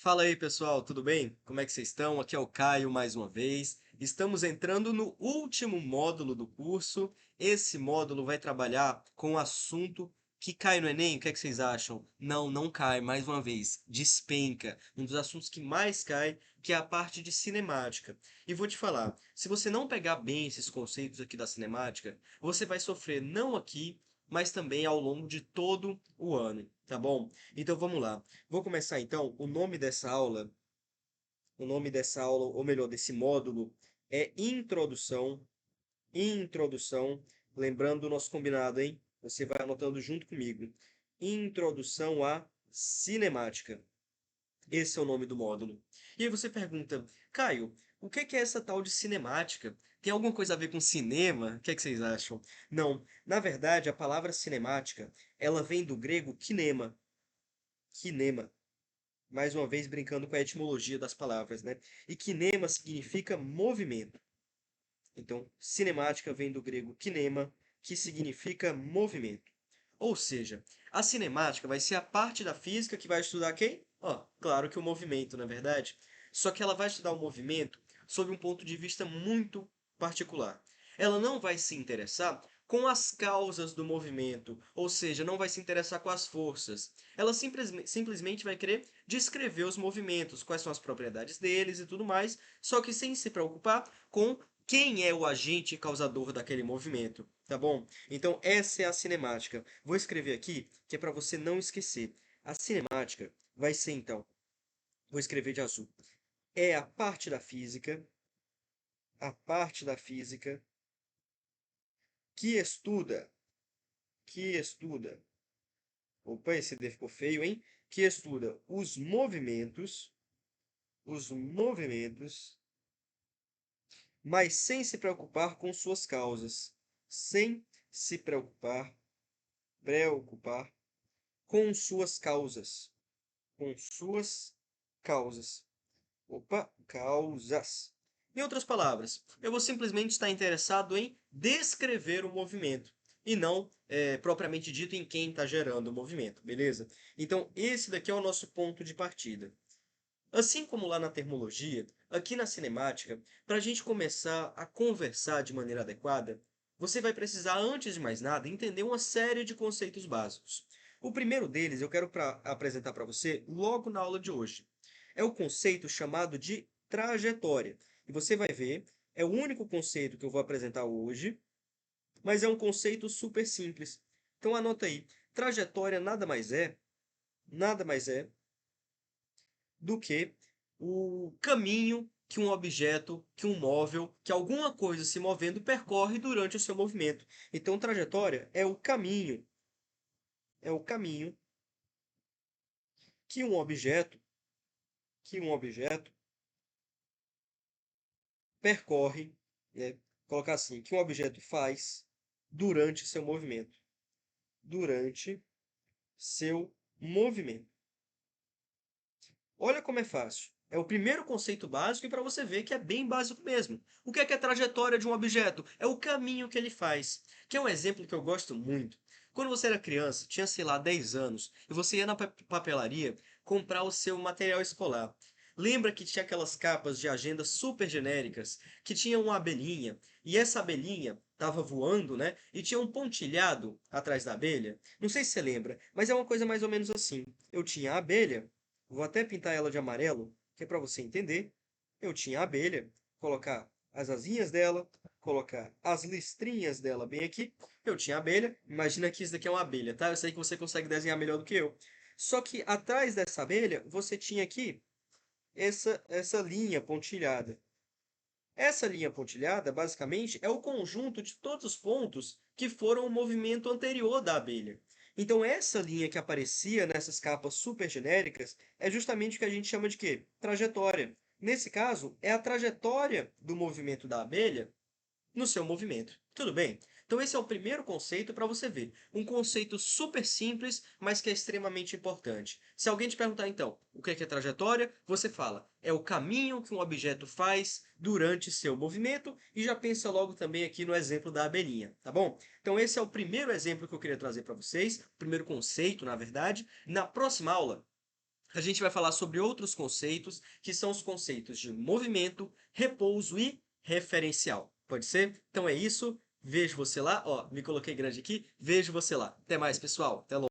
Fala aí, pessoal, tudo bem? Como é que vocês estão? Aqui é o Caio mais uma vez. Estamos entrando no último módulo do curso. Esse módulo vai trabalhar com o assunto que cai no Enem. O que é que vocês acham? Não, não cai, mais uma vez. Despenca. Um dos assuntos que mais cai, que é a parte de cinemática. E vou te falar, se você não pegar bem esses conceitos aqui da cinemática, você vai sofrer não aqui, mas também ao longo de todo o ano, tá bom? Então vamos lá. Vou começar então. O nome dessa aula, ou melhor, desse módulo é Introdução. Introdução. Lembrando do nosso combinado, hein? Você vai anotando junto comigo. Introdução à cinemática. Esse é o nome do módulo. E aí você pergunta, Caio, o que é essa tal de cinemática? Tem alguma coisa a ver com cinema? O que é que vocês acham? Não. Na verdade, a palavra cinemática, ela vem do grego kinema. Kinema. Mais uma vez brincando com a etimologia das palavras, né? E kinema significa movimento. Então, cinemática vem do grego kinema, que significa movimento. Ou seja, a cinemática vai ser a parte da física que vai estudar quem? Ó, claro que o movimento, na verdade. Só que ela vai estudar o movimento sob um ponto de vista muito particular. Ela não vai se interessar com as causas do movimento, ou seja, não vai se interessar com as forças. Ela simplesmente vai querer descrever os movimentos, quais são as propriedades deles e tudo mais, só que sem se preocupar com quem é o agente causador daquele movimento, tá bom? Então, essa é a cinemática. Vou escrever aqui, que é para você não esquecer. A cinemática vai ser, então, vou escrever de azul. É a parte da física que estuda, que estuda, opa, esse D ficou feio, hein? Que estuda os movimentos, mas sem se preocupar com suas causas. Sem se preocupar com suas causas. Com suas causas. Opa, causas. Em outras palavras, eu vou simplesmente estar interessado em descrever o movimento e não propriamente dito em quem está gerando o movimento, beleza? Então, esse daqui é o nosso ponto de partida. Assim como lá na termologia, aqui na cinemática, para a gente começar a conversar de maneira adequada, você vai precisar, antes de mais nada, entender uma série de conceitos básicos. O primeiro deles eu quero apresentar para você logo na aula de hoje. É o conceito chamado de trajetória. E você vai ver, é o único conceito que eu vou apresentar hoje, mas é um conceito super simples. Então anota aí. Trajetória nada mais é do que o caminho que um objeto, que um móvel, que alguma coisa se movendo percorre durante o seu movimento. Então, trajetória é o caminho que um objeto, que um objeto percorre, né? Colocar assim, que um objeto faz durante seu movimento. Durante seu movimento. Olha como é fácil. É o primeiro conceito básico e para você ver que é bem básico mesmo. O que é a trajetória de um objeto? É o caminho que ele faz. Que é um exemplo que eu gosto muito. Quando você era criança, tinha, sei lá, 10 anos, e você ia na papelaria comprar o seu material escolar. Lembra que tinha aquelas capas de agenda super genéricas, que tinham uma abelhinha, e essa abelhinha estava voando, né? E tinha um pontilhado atrás da abelha? Não sei se você lembra, mas é uma coisa mais ou menos assim. Eu tinha a abelha, vou até pintar ela de amarelo, que é para você entender. Eu tinha a abelha, colocar as asinhas dela, colocar as listrinhas dela bem aqui. Eu tinha a abelha, imagina que isso daqui é uma abelha, tá? Eu sei que você consegue desenhar melhor do que eu. Só que atrás dessa abelha, você tinha aqui essa linha pontilhada. Essa linha pontilhada, basicamente, é o conjunto de todos os pontos que foram o movimento anterior da abelha. Então, essa linha que aparecia nessas capas super genéricas é justamente o que a gente chama de quê? Trajetória. Nesse caso, é a trajetória do movimento da abelha no seu movimento. Tudo bem? Então esse é o primeiro conceito para você ver. Um conceito super simples, mas que é extremamente importante. Se alguém te perguntar então, o que é trajetória? Você fala, é o caminho que um objeto faz durante seu movimento e já pensa logo também aqui no exemplo da abelhinha, tá bom? Então esse é o primeiro exemplo que eu queria trazer para vocês, o primeiro conceito, na verdade. Na próxima aula, a gente vai falar sobre outros conceitos, que são os conceitos de movimento, repouso e referencial. Pode ser? Então é isso. Vejo você lá. Ó, me coloquei grande aqui. Vejo você lá. Até mais, pessoal. Até logo.